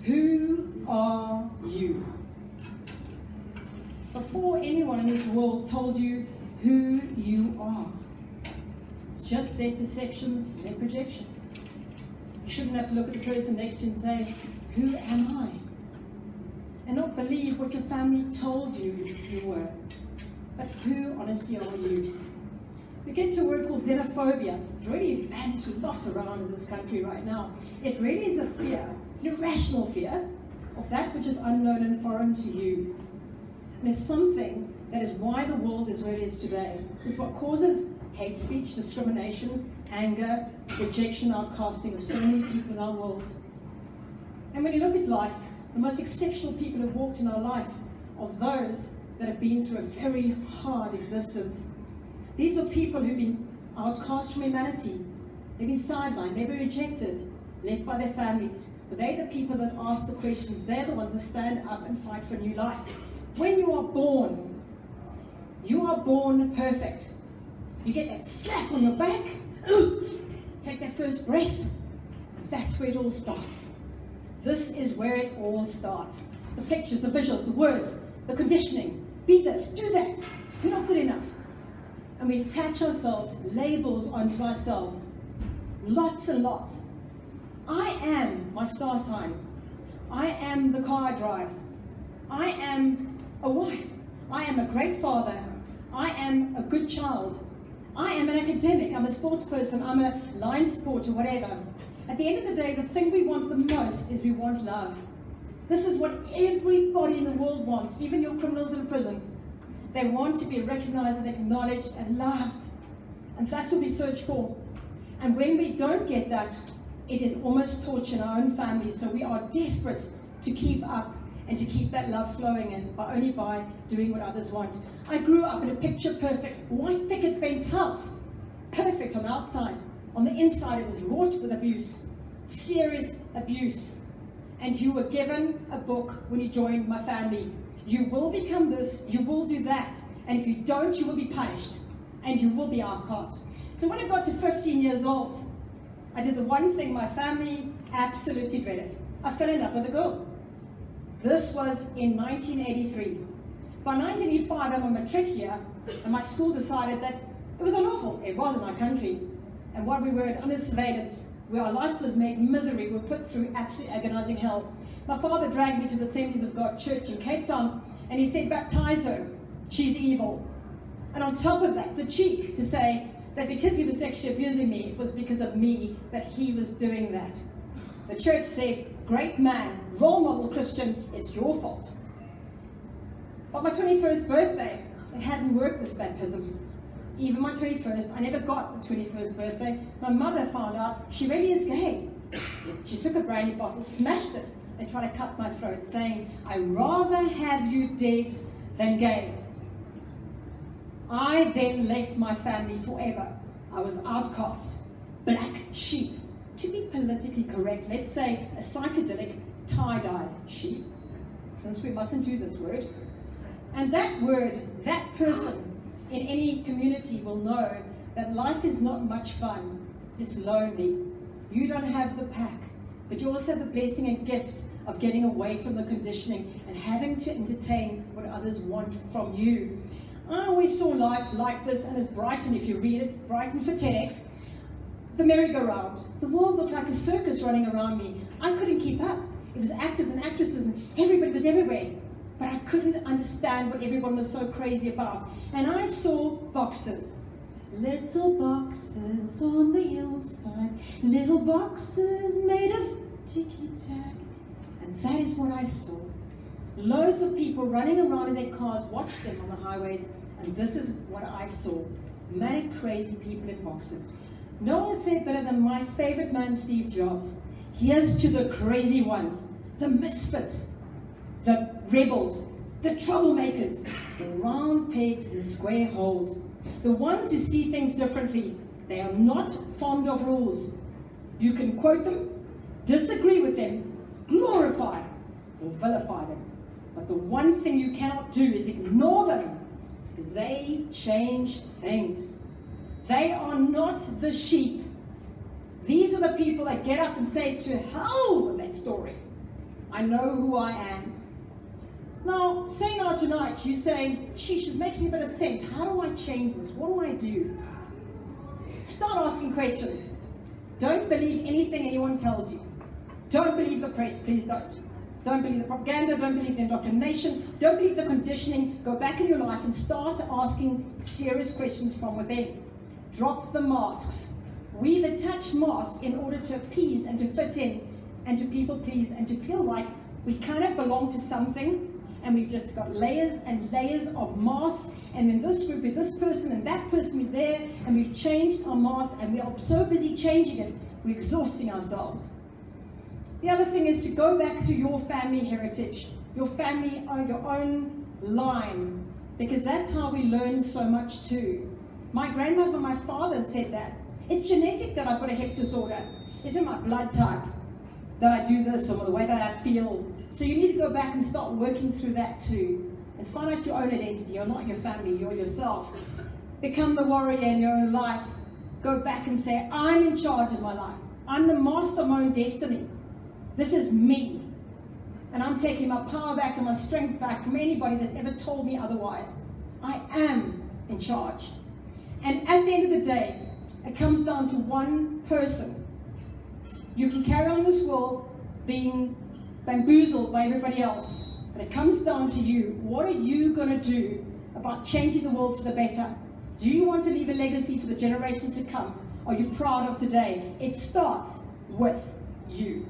Who are you? Before anyone in this world told you who you are, it's just their perceptions, their projections. You shouldn't have to look at the person next to you and say, who am I? And not believe what your family told you you were. But who, honestly, are you? We get to a word called xenophobia. It's really vanished a lot around in this country right now. It really is a fear, an irrational fear, of that which is unknown and foreign to you. And it's something that is why the world is where it is today. It's what causes hate speech, discrimination, anger, rejection, outcasting of so many people in our world. And when you look at life, the most exceptional people who have walked in our life are those that have been through a very hard existence. These are people who've been outcast from humanity. They've been sidelined, they've been rejected, left by their families. But they're the people that ask the questions. They're the ones that stand up and fight for a new life. When you are born perfect. You get that slap on your back, take that first breath, and that's where it all starts. This is where it all starts. The pictures, the visuals, the words, the conditioning. Be this, do that. You're not good enough. And we attach ourselves, labels onto ourselves. Lots and lots. I am my star sign. I am the car I drive. I am a wife. I am a great father. I am a good child. I am an academic. I'm a sports person. I'm a line sport or whatever. At the end of the day, the thing we want the most is we want love. This is what everybody in the world wants, even your criminals in prison. They want to be recognized and acknowledged and loved. And that's what we search for. And when we don't get that, it is almost torture in our own families. So we are desperate to keep up and to keep that love flowing in, only by doing what others want. I grew up in a picture-perfect white picket fence house. Perfect on the outside. On the inside, it was wrought with abuse. Serious abuse. And you were given a book when you joined my family. You will become this, you will do that. And if you don't, you will be punished. And you will be outcast. So when I got to 15 years old, I did the one thing my family absolutely dreaded. I fell in love with a girl. This was in 1983. By 1985, I'm on matric year, and my school decided that it was unlawful. It was in our country. And while we were under surveillance, where our life was made misery, we were put through absolute agonizing hell. My father dragged me to the Assemblies of God Church in Cape Town, and he said, baptize her, she's evil. And on top of that, the cheek to say that because he was sexually abusing me, it was because of me that he was doing that. The church said, great man, role model Christian, it's your fault. But my 21st birthday, it hadn't worked, this baptism. Even my 21st, I never got the 21st birthday. My mother found out she really is gay. She took a brandy bottle, smashed it, and tried to cut my throat, saying, I'd rather have you dead than gay. I then left my family forever. I was outcast, black sheep. To be politically correct, let's say a psychedelic tie-dyed sheep, since we mustn't do this word. And that word, that person in any community will know that life is not much fun. It's lonely. You don't have the pack, but you also have the blessing and gift of getting away from the conditioning and having to entertain what others want from you. I always saw life like this, and it's Brighton, if you read it, Brighton for TEDx. The merry-go-round. The world looked like a circus running around me. I couldn't keep up. It was actors and actresses, and everybody was everywhere. But I couldn't understand what everyone was so crazy about. And I saw boxes. Little boxes on the hillside. Little boxes made of ticky-tack. And that is what I saw. Loads of people running around in their cars, watched them on the highways, and this is what I saw. Manic, crazy people in boxes. No one said better than my favorite man, Steve Jobs. Here's to the crazy ones, the misfits, the rebels, the troublemakers, the round pegs in square holes, the ones who see things differently. They are not fond of rules. You can quote them, disagree with them, glorify or vilify them. But the one thing you cannot do is ignore them, because they change things. They are not the sheep. These are the people that get up and say, to hell with that story. I know who I am. Now, say now tonight, you say, sheesh, it's making a bit of sense. How do I change this? What do I do? Start asking questions. Don't believe anything anyone tells you. Don't believe the press, please don't. Don't believe the propaganda, don't believe the indoctrination, don't believe the conditioning. Go back in your life and start asking serious questions from within. Drop the masks. We've attached masks in order to appease and to fit in and to people please and to feel like we kind of belong to something, and we've just got layers and layers of masks, and in this group with this person and that person with there, and we've changed our masks and we are so busy changing it, we're exhausting ourselves. The other thing is to go back through your family heritage, your family, your own line, because that's how we learn so much too. My grandmother, my father said that. It's genetic that I've got a hip disorder. It's in my blood type that I do this, or the way that I feel. So you need to go back and start working through that too, and find out your own identity. You're not your family, you're yourself. Become the warrior in your own life. Go back and say, I'm in charge of my life. I'm the master of my own destiny. This is me. And I'm taking my power back and my strength back from anybody that's ever told me otherwise. I am in charge. And at the end of the day, it comes down to one person. You can carry on this world being bamboozled by everybody else, but it comes down to you. What are you going to do about changing the world for the better? Do you want to leave a legacy for the generations to come? Are you proud of today? It starts with you.